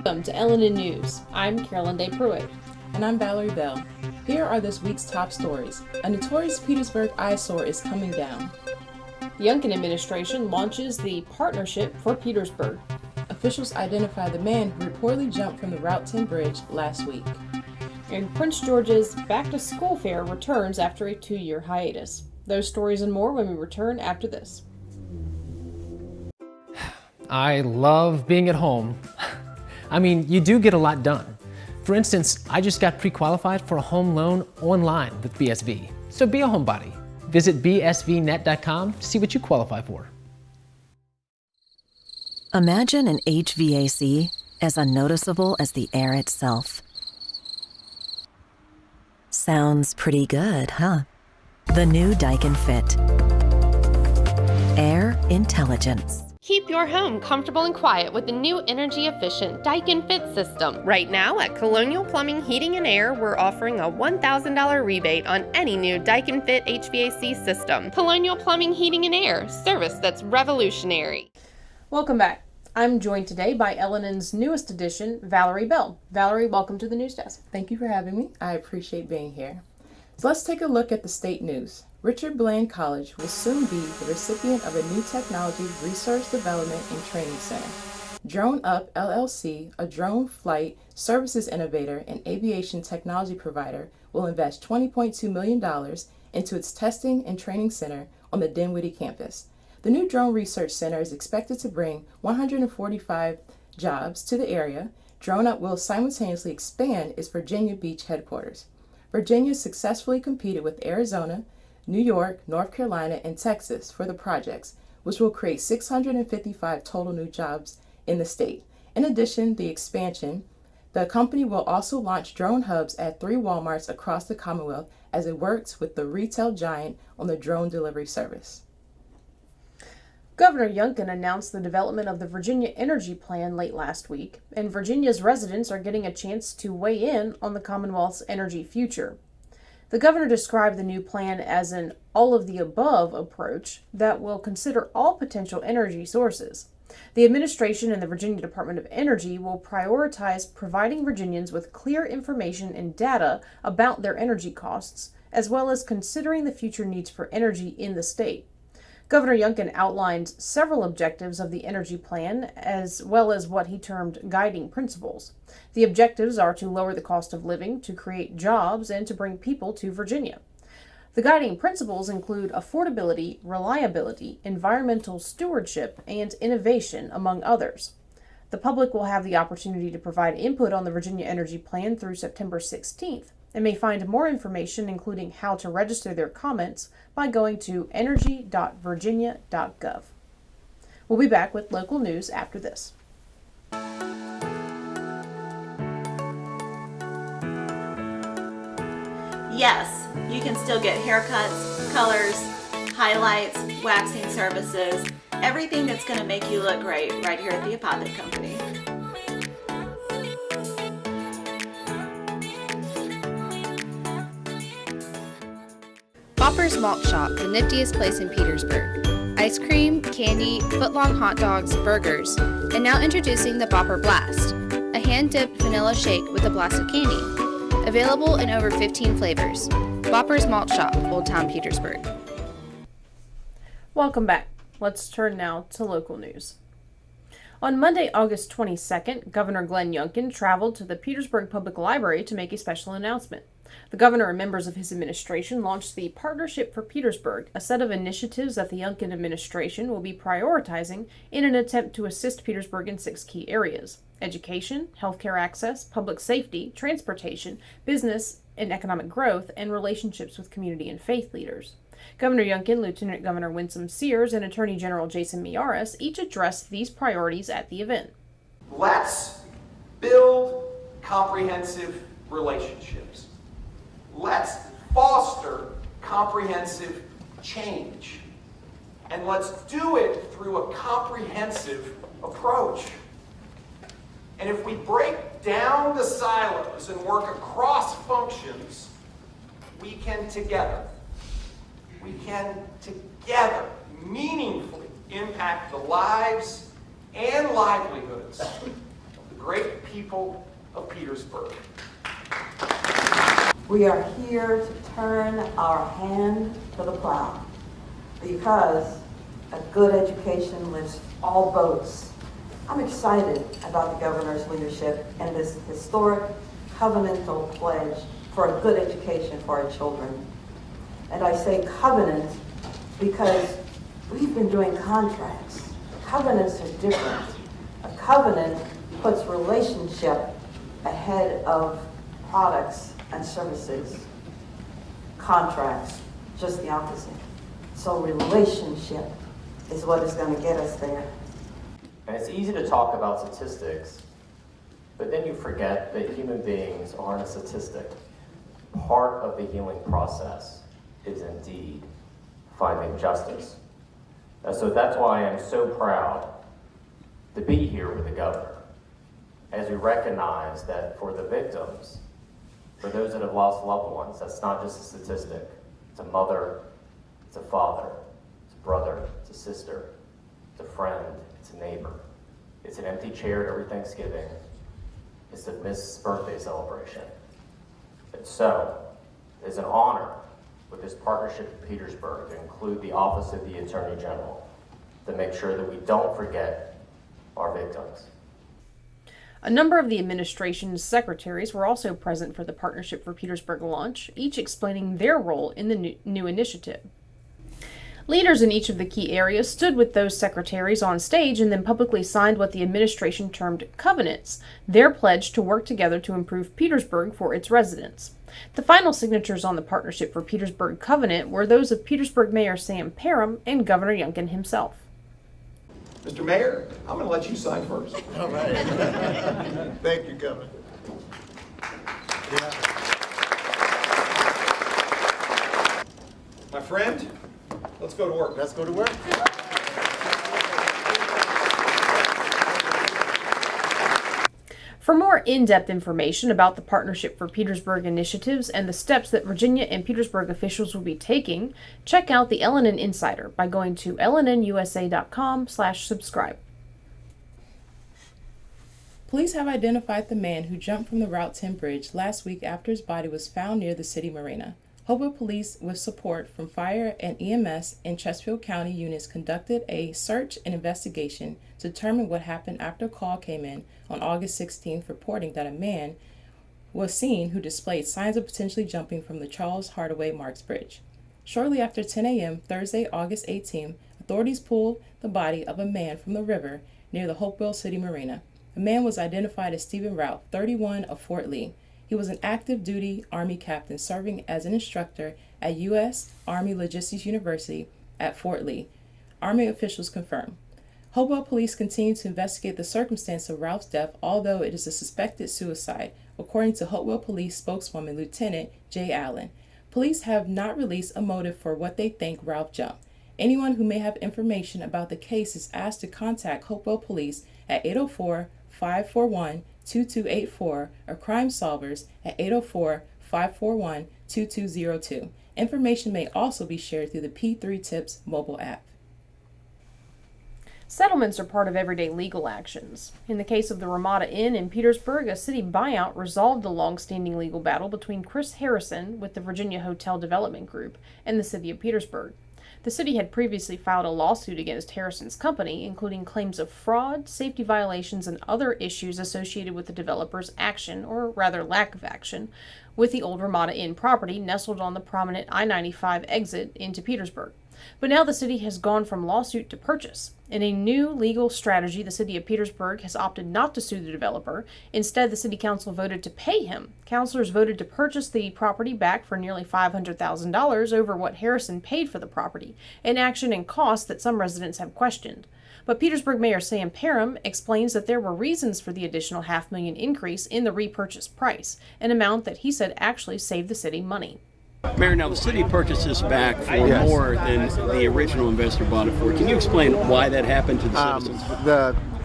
Welcome to LNN News. I'm Carolyn Day Pruitt. And I'm Valerie Bell. Here are this week's top stories. A notorious Petersburg eyesore is coming down. The Youngkin administration launches the Partnership for Petersburg. Officials identify the man who reportedly jumped from the Route 10 bridge last week. And Prince George's back-to-school fair returns after a 2-year hiatus. Those stories and more when we return after this. I love being at home. I mean, you do get a lot done. For instance, I just got pre-qualified for a home loan online with BSV. So be a homebody. Visit bsvnet.com to see what you qualify for. Imagine an HVAC as unnoticeable as the air itself. Sounds pretty good, huh? The new Daikin Fit. Air intelligence. Keep your home comfortable and quiet with the new energy-efficient Daikin Fit system. Right now at Colonial Plumbing, Heating and Air, we're offering a $1,000 rebate on any new Daikin Fit HVAC system. Colonial Plumbing, Heating and Air, service that's revolutionary. Welcome back. I'm joined today by LNN's newest edition, Valerie Bell. Valerie, welcome to the news desk. Thank you for having me. I appreciate being here. So let's take a look at the state news. Richard Bland College will soon be the recipient of a new technology research development and training center. Drone Up LLC, a drone flight services innovator and aviation technology provider, will invest $20.2 million into its testing and training center on the Dinwiddie campus. The new drone research center is expected to bring 145 jobs to the area. Drone Up will simultaneously expand its Virginia Beach headquarters. Virginia successfully competed with Arizona, New York, North Carolina, and Texas for the projects, which will create 655 total new jobs in the state. In addition, the company will also launch drone hubs at 3 Walmarts across the Commonwealth as it works with the retail giant on the drone delivery service. Governor Youngkin announced the development of the Virginia Energy Plan late last week, and Virginia's residents are getting a chance to weigh in on the Commonwealth's energy future. The governor described the new plan as an all-of-the-above approach that will consider all potential energy sources. The administration and the Virginia Department of Energy will prioritize providing Virginians with clear information and data about their energy costs, as well as considering the future needs for energy in the state. Governor Youngkin outlined several objectives of the energy plan, as well as what he termed guiding principles. The objectives are to lower the cost of living, to create jobs, and to bring people to Virginia. The guiding principles include affordability, reliability, environmental stewardship, and innovation, among others. The public will have the opportunity to provide input on the Virginia Energy Plan through September 16th. And may find more information, including how to register their comments, by going to energy.virginia.gov. We'll be back with local news after this. Yes, you can still get haircuts, colors, highlights, waxing services, everything that's going to make you look great right here at the Apothic Company. Bopper's Malt Shop, the niftiest place in Petersburg. Ice cream, candy, footlong hot dogs, burgers, and now introducing the Bopper Blast, a hand-dipped vanilla shake with a blast of candy. Available in over 15 flavors. Bopper's Malt Shop, Old Town Petersburg. Welcome back. Let's turn now to local news. On Monday, August 22nd, Governor Glenn Youngkin traveled to the Petersburg Public Library to make a special announcement. The governor and members of his administration launched the Partnership for Petersburg, a set of initiatives that the Youngkin administration will be prioritizing in an attempt to assist Petersburg in 6 key areas: education, healthcare access, public safety, transportation, business and economic growth, and relationships with community and faith leaders. Governor Youngkin, Lieutenant Governor Winsome Sears, and Attorney General Jason Miyares each addressed these priorities at the event. Let's build comprehensive relationships. Let's foster comprehensive change. And let's do it through a comprehensive approach. And if we break down the silos and work across functions, we can together meaningfully impact the lives and livelihoods of the great people of Petersburg. We are here to turn our hand to the plow because a good education lifts all boats. I'm excited about the governor's leadership and this historic covenantal pledge for a good education for our children. And I say covenant because we've been doing contracts. Covenants are different. A covenant puts relationship ahead of products and services. Contracts, just the opposite. So relationship is what is going to get us there. And it's easy to talk about statistics, but then you forget that human beings aren't a statistic. Part of the healing process is indeed finding justice. And so that's why I'm so proud to be here with the governor, as we recognize that for the victims, for those that have lost loved ones, that's not just a statistic. It's a mother, it's a father, it's a brother, it's a sister, it's a friend, it's a neighbor. It's an empty chair every Thanksgiving. It's a missed birthday celebration. And so, it's an honor with this partnership in Petersburg to include the Office of the Attorney General to make sure that we don't forget our victims. A number of the administration's secretaries were also present for the Partnership for Petersburg launch, each explaining their role in the new initiative. Leaders in each of the key areas stood with those secretaries on stage and then publicly signed what the administration termed covenants, their pledge to work together to improve Petersburg for its residents. The final signatures on the Partnership for Petersburg covenant were those of Petersburg Mayor Sam Parham and Governor Youngkin himself. Mr. Mayor, I'm going to let you sign first. All right. Thank you, Governor. My friend, let's go to work. Let's go to work. For more in-depth information about the Partnership for Petersburg initiatives and the steps that Virginia and Petersburg officials will be taking, check out the LNN Insider by going to LNNusa.com/subscribe. Police have identified the man who jumped from the Route 10 bridge last week after his body was found near the city marina. Hopewell Police, with support from Fire and EMS and Chesterfield County units, conducted a search and investigation to determine what happened after a call came in on August 16th reporting that a man was seen who displayed signs of potentially jumping from the Charles Hardaway Marks Bridge. Shortly after 10 a.m. Thursday, August 18th, authorities pulled the body of a man from the river near the Hopewell City Marina. The man was identified as Stephen Rout, 31, of Fort Lee. He was an active duty Army captain serving as an instructor at U.S. Army Logistics University at Fort Lee. Army officials confirmed. Hopewell police continue to investigate the circumstance of Ralph's death, although it is a suspected suicide, according to Hopewell police spokeswoman Lieutenant Jay Allen. Police have not released a motive for what they think Ralph jumped. Anyone who may have information about the case is asked to contact Hopewell police at 804-541-2284 or Crime Solvers at 804-541-2202. Information may also be shared through the P3 Tips mobile app. Settlements are part of everyday legal actions. In the case of the Ramada Inn in Petersburg, a city buyout resolved the long-standing legal battle between Chris Harrison with the Virginia Hotel Development Group and the city of Petersburg. The city had previously filed a lawsuit against Harrison's company, including claims of fraud, safety violations, and other issues associated with the developer's action, or rather lack of action, with the old Ramada Inn property nestled on the prominent I-95 exit into Petersburg. But now the city has gone from lawsuit to purchase. In a new legal strategy, the city of Petersburg has opted not to sue the developer. Instead, the city council voted to pay him. Councilors voted to purchase the property back for nearly $500,000 over what Harrison paid for the property, an action and cost that some residents have questioned. But Petersburg Mayor Sam Parham explains that there were reasons for the additional $500,000 increase in the repurchase price, an amount that he said actually saved the city money. Mayor, now the city purchased this back for more than the original investor bought it for. Can you explain why that happened to the citizens?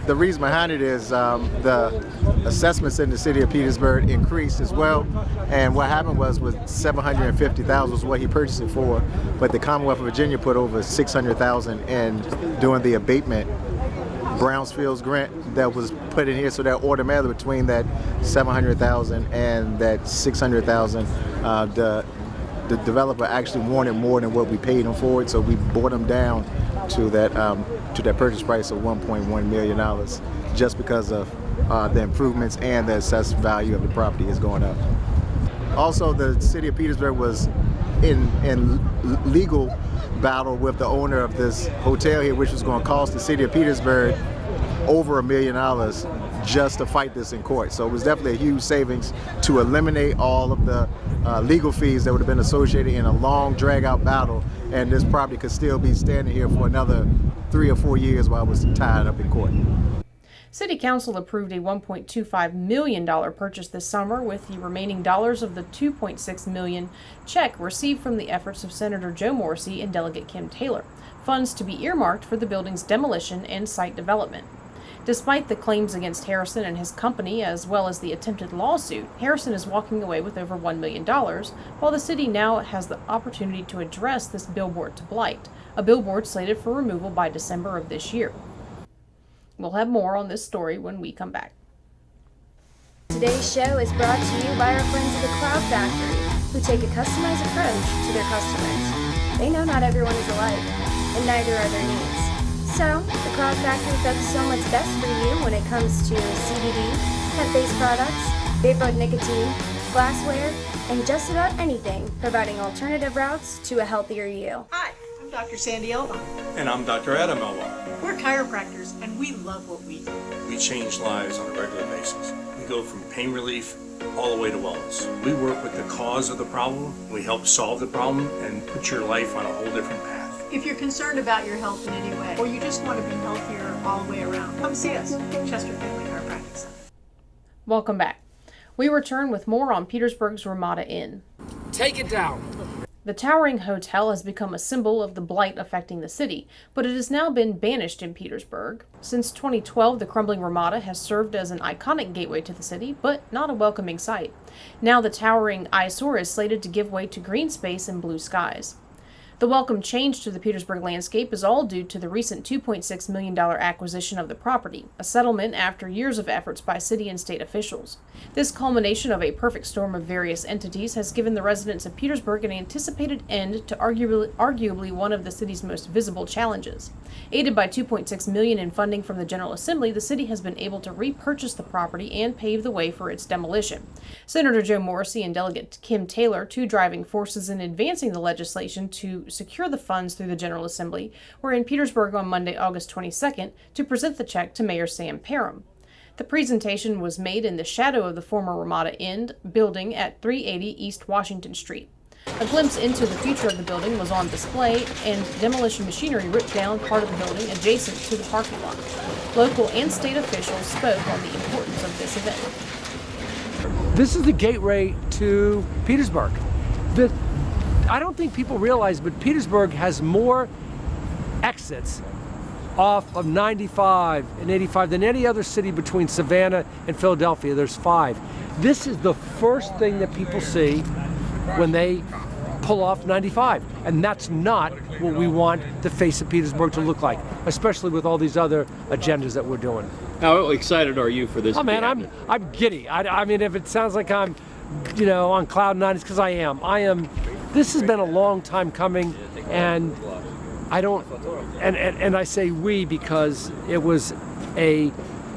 The reason behind it is the assessments in the city of Petersburg increased as well, and what happened was with $750,000 was what he purchased it for, but the Commonwealth of Virginia put over $600,000 in doing the abatement Brownsfield's grant that was put in here, so that automatically between that $700,000 and that $600,000, the developer actually wanted more than what we paid him for it, so we brought him down to that purchase price of $1.1 million, just because of the improvements and the assessed value of the property is going up. Also, the city of Petersburg was in legal battle with the owner of this hotel here, which was going to cost the city of Petersburg over $1 million just to fight this in court. So it was definitely a huge savings to eliminate all of the legal fees that would have been associated in a long drag-out battle, and this property could still be standing here for another 3 or 4 years while it was tied up in court. City Council approved a $1.25 million purchase this summer, with the remaining dollars of the $2.6 million check received from the efforts of Senator Joe Morrissey and Delegate Kim Taylor, funds to be earmarked for the building's demolition and site development. Despite the claims against Harrison and his company, as well as the attempted lawsuit, Harrison is walking away with over $1 million, while the city now has the opportunity to address this billboard to blight, a billboard slated for removal by December of this year. We'll have more on this story when we come back. Today's show is brought to you by our friends at the Cloud Factory, who take a customized approach to their customers. They know not everyone is alike, and neither are their needs. So, the Cloud Factory focuses on what's best for you when it comes to CBD, hemp-based products, vape nicotine, glassware, and just about anything, providing alternative routes to a healthier you. Hi, I'm Dr. Sandy Elba. And I'm Dr. Adam Elba. We're chiropractors, and we love what we do. We change lives on a regular basis. We go from pain relief all the way to wellness. We work with the cause of the problem, we help solve the problem, and put your life on a whole different path. If you're concerned about your health in any way, or you just want to be healthier all the way around, come see us at Chester Family Chiropractic Center. Welcome back. We return with more on Petersburg's Ramada Inn. Take it down. The towering hotel has become a symbol of the blight affecting the city, but it has now been banished in Petersburg. Since 2012, the crumbling Ramada has served as an iconic gateway to the city, but not a welcoming sight. Now the towering eyesore is slated to give way to green space and blue skies. The welcome change to the Petersburg landscape is all due to the recent $2.6 million acquisition of the property, a settlement after years of efforts by city and state officials. This culmination of a perfect storm of various entities has given the residents of Petersburg an anticipated end to arguably one of the city's most visible challenges. Aided by $2.6 million in funding from the General Assembly, the city has been able to repurchase the property and pave the way for its demolition. Senator Joe Morrissey and Delegate Kim Taylor, two driving forces in advancing the legislation to secure the funds through the General Assembly, were in Petersburg on Monday, August 22nd, to present the check to Mayor Sam Parham. The presentation was made in the shadow of the former Ramada Inn building at 380 East Washington Street. A glimpse into the future of the building was on display, and demolition machinery ripped down part of the building adjacent to the parking lot. Local and state officials spoke on the importance of this event. This is the gateway to Petersburg. I don't think people realize, but Petersburg has more exits off of 95 and 85 than any other city between Savannah and Philadelphia. There's 5. This is the first thing that people see when they pull off 95, and that's not what we want the face of Petersburg to look like, especially with all these other agendas that we're doing. How excited are you for this? Oh man, I'm giddy. I mean, if it sounds like I'm, on cloud nine, it's because I am. This has been a long time coming, and and I say we because it was a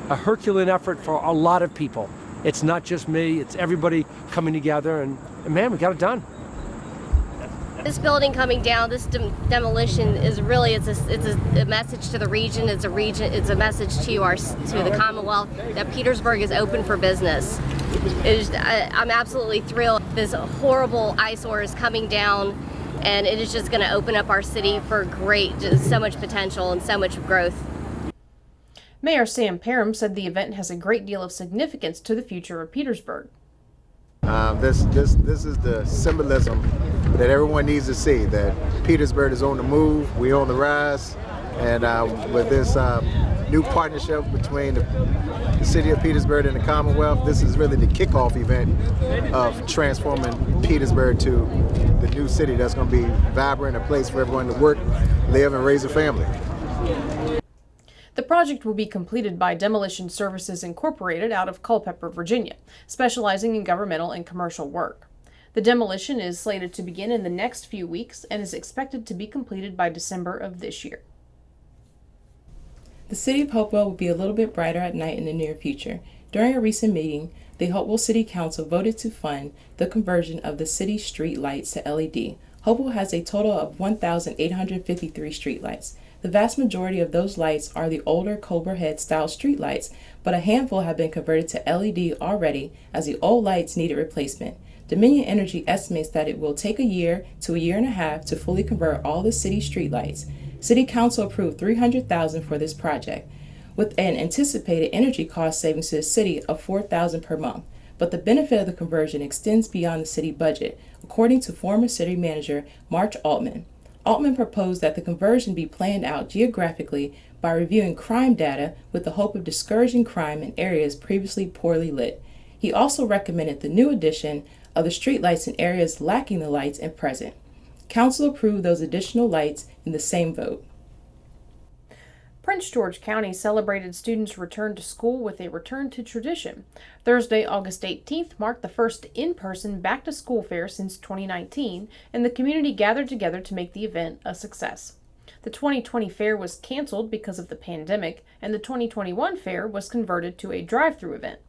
Herculean effort for a lot of people. It's not just me, it's everybody coming together, and man, we got it done. This building coming down, this demolition is really it's a message to the region. It's a message to the Commonwealth that Petersburg is open for business. I'm absolutely thrilled. This horrible eyesore is coming down, and it is just going to open up our city for just so much potential and so much growth. Mayor Sam Parham said the event has a great deal of significance to the future of Petersburg. This is the symbolism that everyone needs to see, that Petersburg is on the move, we on the rise, and with this new partnership between the city of Petersburg and the Commonwealth, this is really the kickoff event of transforming Petersburg to the new city that's going to be vibrant, a place for everyone to work, live, and raise a family. The project will be completed by Demolition Services Incorporated out of Culpeper, Virginia, specializing in governmental and commercial work. The demolition is slated to begin in the next few weeks and is expected to be completed by December of this year. The city of Hopewell will be a little bit brighter at night in the near future. During a recent meeting, the Hopewell City Council voted to fund the conversion of the city's street lights to LED. Hopewell has a total of 1,853 street lights. The vast majority of those lights are the older Cobra Head style street lights, but a handful have been converted to LED already as the old lights needed replacement. Dominion Energy estimates that it will take a year to a year and a half to fully convert all the city street lights. City Council approved $300,000 for this project, with an anticipated energy cost savings to the city of $4,000 per month. But the benefit of the conversion extends beyond the city budget, according to former city manager March Altman. Altman proposed that the conversion be planned out geographically by reviewing crime data with the hope of discouraging crime in areas previously poorly lit. He also recommended the new addition of the streetlights in areas lacking the lights and present. Council approved those additional lights in the same vote. Prince George County celebrated students' return to school with a return to tradition. Thursday, August 18th marked the first in-person back-to-school fair since 2019, and the community gathered together to make the event a success. The 2020 fair was canceled because of the pandemic, and the 2021 fair was converted to a drive-through event.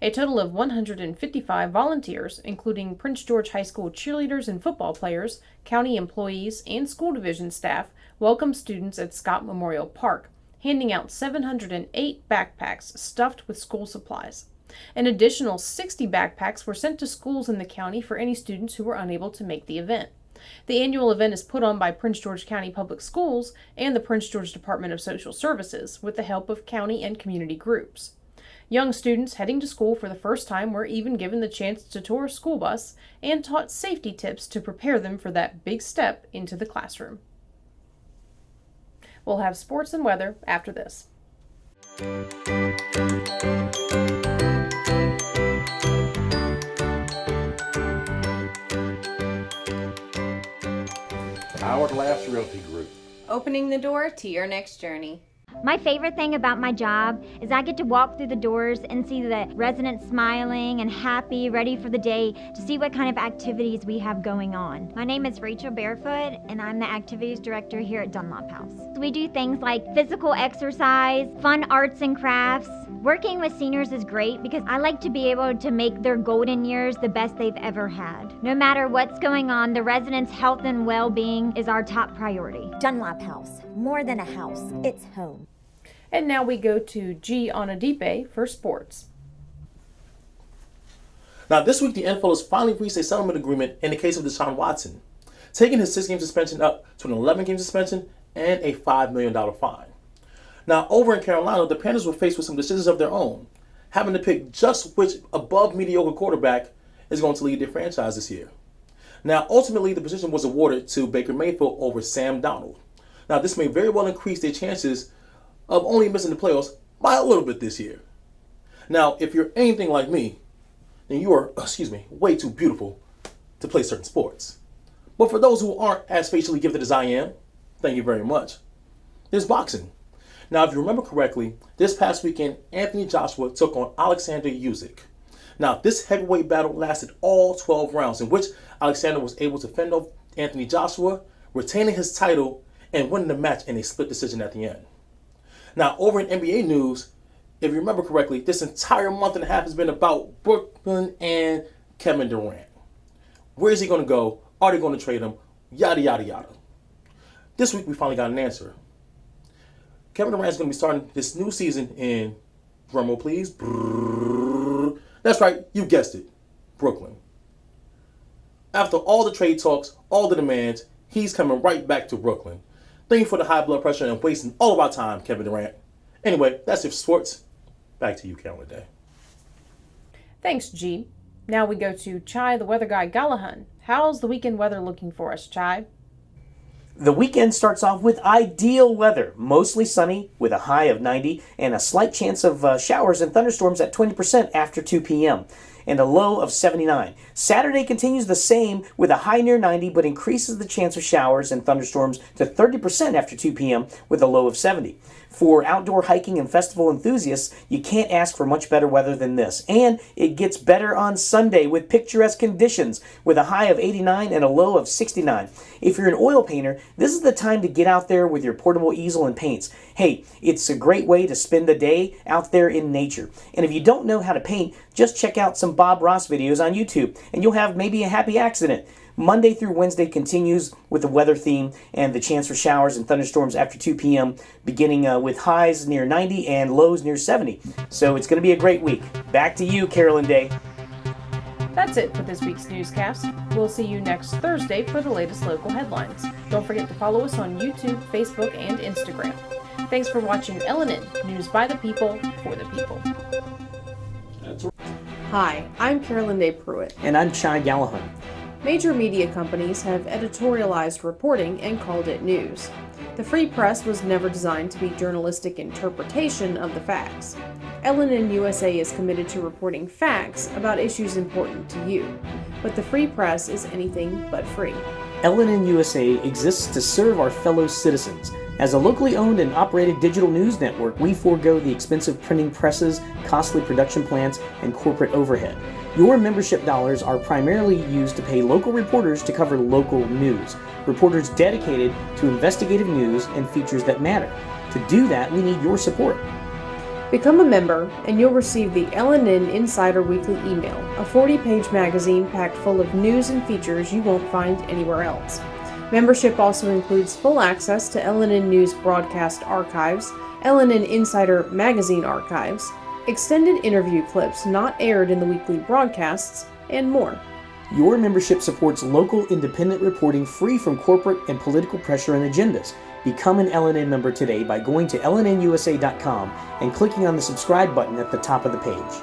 A total of 155 volunteers, including Prince George High School cheerleaders and football players, county employees, and school division staff, welcomed students at Scott Memorial Park, handing out 708 backpacks stuffed with school supplies. An additional 60 backpacks were sent to schools in the county for any students who were unable to make the event. The annual event is put on by Prince George County Public Schools and the Prince George Department of Social Services with the help of county and community groups. Young students heading to school for the first time were even given the chance to tour a school bus and taught safety tips to prepare them for that big step into the classroom. We'll have sports and weather after this. Hourglass Realty Group. Opening the door to your next journey. My favorite thing about my job is I get to walk through the doors and see the residents smiling and happy, ready for the day to see what kind of activities we have going on. My name is Rachel Barefoot, and I'm the activities director here at Dunlop House. We do things like physical exercise, fun arts and crafts. Working with seniors is great because I like to be able to make their golden years the best they've ever had. No matter what's going on, the residents' health and well-being is our top priority. Dunlop House, more than a house, it's home. And now we go to G. Onadipe for sports. Now this week the NFL has finally reached a settlement agreement in the case of Deshaun Watson, taking his 6-game suspension up to an 11-game suspension and a $5 million fine. Now, over in Carolina, the Panthers were faced with some decisions of their own, having to pick just which above-mediocre quarterback is going to lead their franchise this year. Now, ultimately, the position was awarded to Baker Mayfield over Sam Darnold. Now, this may very well increase their chances of only missing the playoffs by a little bit this year. Now, if you're anything like me, then you are, way too beautiful to play certain sports. But for those who aren't as facially gifted as I am, thank you very much, there's boxing. Now, if you remember correctly, this past weekend, Anthony Joshua took on Alexander Usyk. Now, this heavyweight battle lasted all 12 rounds, in which Alexander was able to fend off Anthony Joshua, retaining his title and winning the match in a split decision at the end. Now, over in NBA news, if you remember correctly, this entire month and a half has been about Brooklyn and Kevin Durant. Where is he going to go? Are they going to trade him? Yada, yada, yada. This week, we finally got an answer. Kevin Durant is going to be starting this new season in, drumroll please, that's right, you guessed it, Brooklyn. After all the trade talks, all the demands, he's coming right back to Brooklyn. Thank you for the high blood pressure and wasting all of our time, Kevin Durant. Anyway, that's it for sports. Back to you, Calendar Day. Thanks, G. Now we go to Chai, the weather guy, Gallahan. How's the weekend weather looking for us, Chai? The weekend starts off with ideal weather, mostly sunny with a high of 90 and a slight chance of showers and thunderstorms at 20% after 2 p.m. and a low of 79. Saturday continues the same with a high near 90 but increases the chance of showers and thunderstorms to 30% after 2 p.m. with a low of 70. For outdoor hiking and festival enthusiasts, you can't ask for much better weather than this. And it gets better on Sunday with picturesque conditions with a high of 89 and a low of 69. If you're an oil painter, this is the time to get out there with your portable easel and paints. Hey, it's a great way to spend the day out there in nature. And if you don't know how to paint, just check out some Bob Ross videos on YouTube and you'll have maybe a happy accident. Monday through Wednesday continues with the weather theme and the chance for showers and thunderstorms after 2 p.m., beginning with highs near 90 and lows near 70. So it's going to be a great week. Back to you, Carolyn Day. That's it for this week's newscast. We'll see you next Thursday for the latest local headlines. Don't forget to follow us on YouTube, Facebook, and Instagram. Thanks for watching LNN, News by the People, for the People. Hi, I'm Carolyn Day Pruitt. And I'm Chai Gallahan. Major media companies have editorialized reporting and called it news. The free press was never designed to be journalistic interpretation of the facts. LNN USA is committed to reporting facts about issues important to you, but the free press is anything but free. LNN USA exists to serve our fellow citizens. As a locally owned and operated digital news network, we forego the expensive printing presses, costly production plants, and corporate overhead. Your membership dollars are primarily used to pay local reporters to cover local news. Reporters dedicated to investigative news and features that matter. To do that, we need your support. Become a member, and you'll receive the LNN Insider Weekly Email, a 40-page magazine packed full of news and features you won't find anywhere else. Membership also includes full access to LNN News broadcast archives, LNN Insider magazine archives, extended interview clips not aired in the weekly broadcasts, and more. Your membership supports local independent reporting free from corporate and political pressure and agendas. Become an LNN member today by going to LNNusa.com and clicking on the subscribe button at the top of the page.